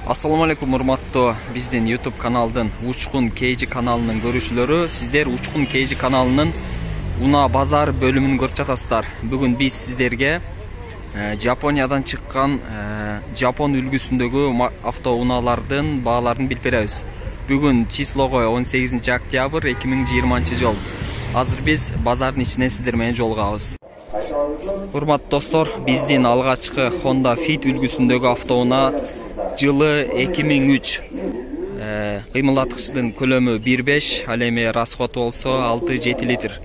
Assalamu alaikum урматтуу биздин YouTube каналдын Учкун Кейжи каналынын көрүүчүлөрү. Сиздер Учкун Кейжи каналынын Уна базар бөлүмүн көрүп жатасыздар. Бүгүн биз сиздерге Жапониядан чыккан Жапон үлгүсүндөгү автоунаалардын бааларын билип беребиз. Бүгүн числого 18 октябрь 2020 жыл. Азыр биз базардын ичинен сиздер менен жолугабыз. Урматтуу достор, биздин алгачкы Honda Fit үлгүсүндөгү автоунаа жылы 2003. Кыймылдаткычтын көлөмү 1.5, ал эми расходу болсо 6-7 литр.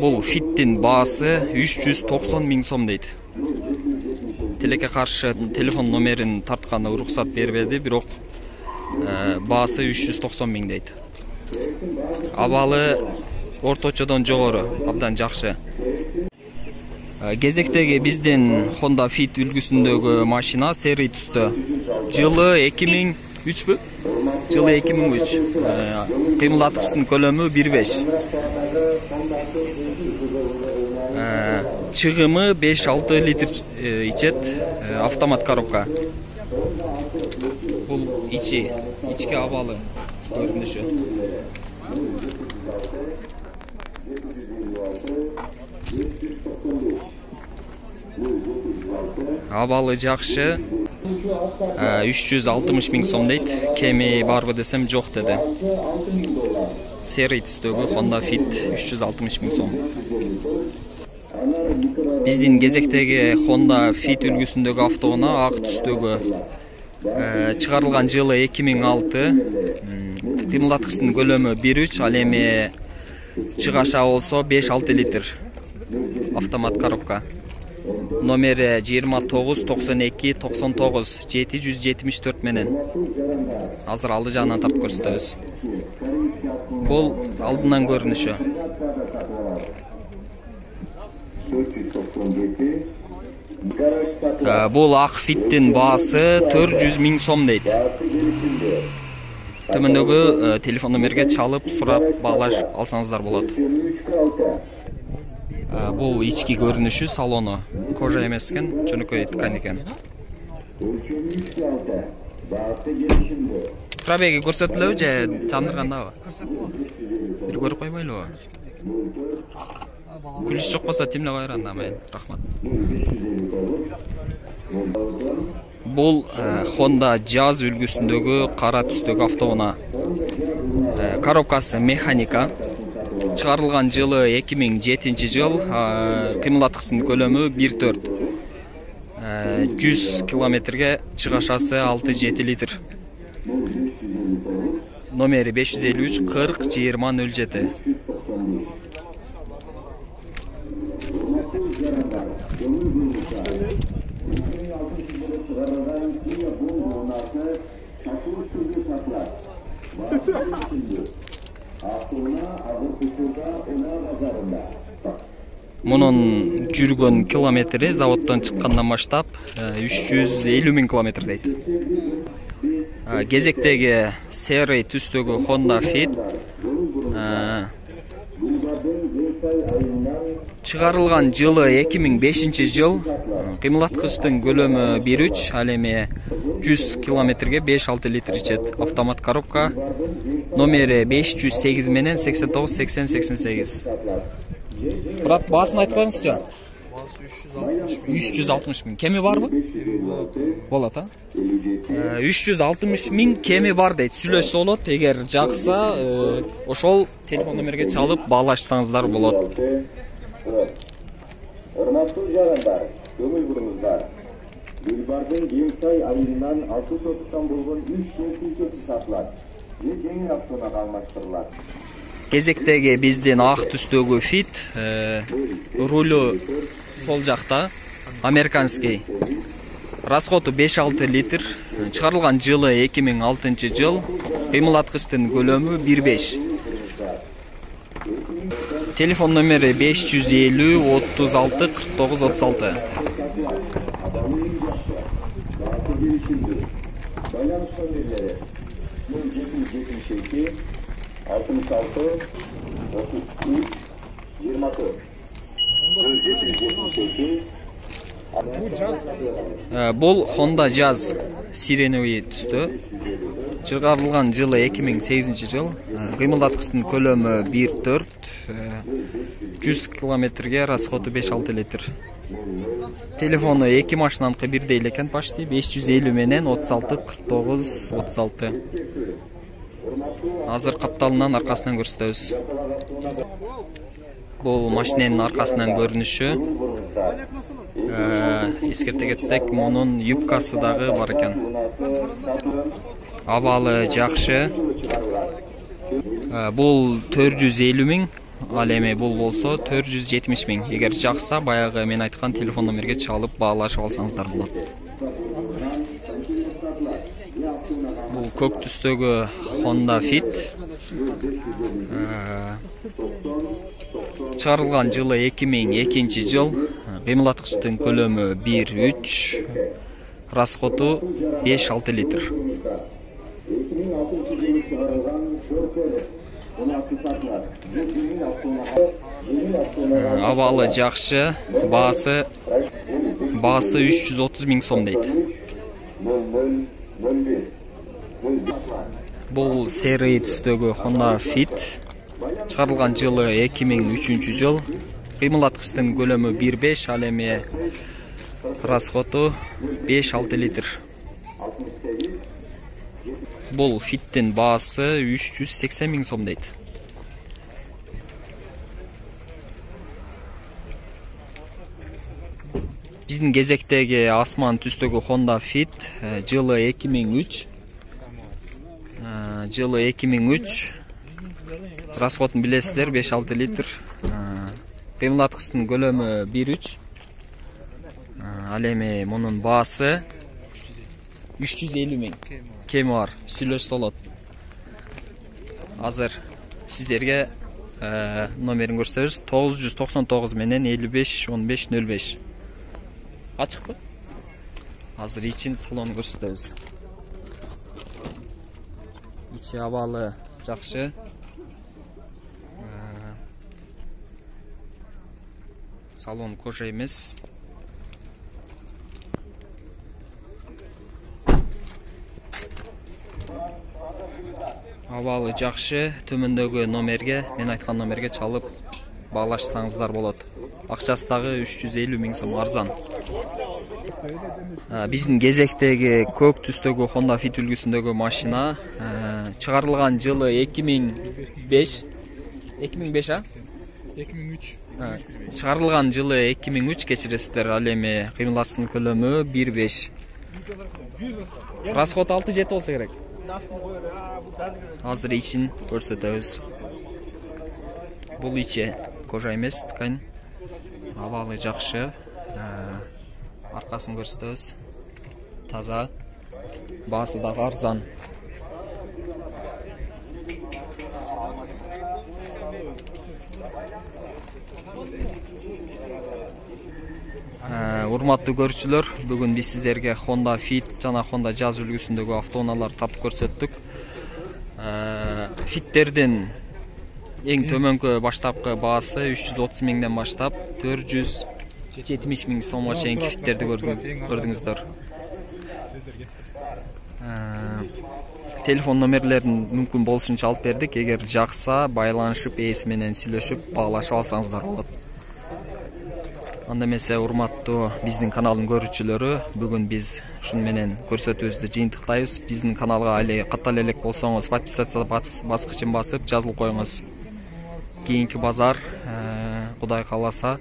Бул Фиттин баасы 390 000 сом дейт. Тилекке каршы телефон номерин тартканга уруксат бербеди, бирок баасы 390 000 дейт. Абалы орточодон жогору, абдан жакшы. Кезектеги биздин Honda Fit үлгүсүндөгү машина сери түстө. Жылы 2003 Жылы 2003. Кыймылдаткычтын көлөмү 1.5. Чыгымы 5-6 литр ичет, автомат коробка. Бул ички абалы көрүнүшү. Абалы жакшы. 360 000 сом дейт. Кеми барбы десем жок деди. Сери түстөгү Honda Fit 360 000 сом. Биздин кезектеги Honda Fit үлгүсүндөгү автоунаа ак түстөгү. Чыгарылган жылы 2006. Кыймылдаткычтын көлөмү 1.3, ал эми чыгаша болсо 5-6 литр. Автомат коробка. Номери 29 92 99 774 менен. Азыр алды жагынан тартып көрсөтөбүз. Бул алдынан көрүнүшү. Бул ак Фиттин баасы 400 000 сом дейт. Төмөндөгү телефон номерге чалып сурап баалаш алсаңыздар болот. Бул ички көрүнүшү, салону кожа эмес экен, жөнөкөй ткань экен. Пробеги көрсөтүлөбү же чандыргандабы? Бир көрүп койбойлубу? Күлүш жок болсо тимлеп койгон да мен. Рахмат. Бул Honda Jazz үлгүсүндөгү кара түстөгү автоунаа. Коробкасы механика. Чыгарылган жылы 2007 жыл. Кыймылдаткычтын көлөмү 1.4. 100 километрге чыгашасы 6-7 литр. Номери 553 40 20 07. Мунун жүргөн километри заводдон чыккандан баштап 350 000 километр дейт. Кезектеги сери түстөгү Honda Fit чыгарылган жылы 2005 жыл. Кыймылдаткычтын көлөмү 1.3, ал эми 100 километрге 5-6 литр ичет. Автомат коробка. Номери 508 менен 89 80 88. Брат, баасын айтып коюңузчу. Баасы 360 000. Кеми барбы? Болот, а? 360 000 кеми бар дейт. Сүйлөшсө болот. Эгер жакса, ошол телефон номерге чалып баалашсаңыздар болот. Урматтуу жарандар, көңүл буруңуздар. Гүлбардын Жеңсай айынан 6 сотуктан болгон 3 жыл күнчөсү сатылат. Жеңил автоунаа алмаштырылат. Кезектеги биздин ак түстөгү Fit, рулу сол жакта, американский. Расходу 5-6 литр. Чыгарылган жылы 2006 жыл. Кыймылдаткычтын көлөмү 1.5. Телефон номери 550 36 49 36. Байланыш номерлери 0772 66 33 24. 0772 Бул Honda Jazz сиреновый түстө. Чыгарылган жылы 2008 жыл. Кыймылдаткычтын көлөмү 1.4, 100 километрге расходу 5-6 литр. Телефону 2 машинаныкы бирдей эле экен, почти 550 менен 36 49 36. Азыр капталынан аркасынан көрсөтөбүз. Бул машинанын аркасынан көрүнүшү. Эскерте кетсек, мунун юбкасы дагы бар экен. Абалы жакшы. Бул 450 миң, ал эми бул болсо 470 миң. Эгер жакса, баягы мен айткан телефон номерге чалып баалашып алсаңыздар болот. Бул көк түстөгү Honda Fit. Чыгарылган жылы 2002 жыл. Кыймылдаткычтын көлөмү 1.3, расходу 5-6 литр. Абалы жакшы, баасы 330 миң сом дейт. Бул серый түстөгү Honda Fit. Чыгарылган жылы 2003 жыл. Кыймылдаткычтын көлөмү 1.5, ал эми расходу 5-6 литр. Бул Fit'тин баасы 380 миң сом дейт. Биздин кезектеги асман түстөгү Honda Fit жылы 2003. Жылы 2003. Расходун билесиздер, 5-6 литр. Кыймылдаткычтын көлөмү 1.3. Ал эми мунун баасы 350 миң. Кеми бар, сүйлөшсө болот. Азыр сиздерге номерин көрсөтөбүз. 999 менен 55 15 05. Ачыкпы? Азыр ичин салон көрсөтөбүз. Ичи абалы жакшы. Салон кожа эмес. Абалы жакшы. Төмөндөгү номерге, мен айткан номерге чалып баалашсаңыздар болот. Акчасы дагы 350 миң сом арзан. Биздин кезектеги көк түстөгү Honda Fit үлгүсүндөгү машина чыгарылган жылы 2005. 2005 а? 2003. Чыгарылган жылы 2003, кечиресиздер. Ал эми кыймылдаткычтын көлөмү 1.5. Расход 6-7 болсо керек. Азыр ичин көрсөтөбүз. Бул ичи кожа эмес, ткань. Абалы жакшы. Аркасын көрсөтөбүз. Таза. Баасы дагы арзан. Урматтуу көрүүчүлөр, бүгүн биз сиздерге Honda Fit жана Honda Jazz үлгүсүндөгү автоунааларды тапып көрсөттүк. Fitтердин эң төмөнкү баштапкы баасы 330 миңден баштап 470 миң сомго чейинки Fitтерди көрдүңүздөр. Телефон номерлерин мүмкүн болушунча алып бердик. Эгер жакса, байланышып, ээси менен сүйлөшүп, баалашып алсаңыздар болот. Анда эмесе, урматтуу биздин каналдын көрүүчүлөрү, бүгүн биз ушун менен көрсөтүүбүздү жыйынтыктайбыз. Биздин каналга али каттала элек болсоңуз, подписация баскычын басып, жазылып коюңуз. Кийинки базар, Кудай кааласа,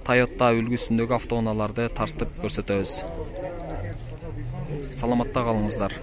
Toyota үлгүсүндөгү автоунааларды тартып көрсөтөбүз. Саламатта калыңыздар.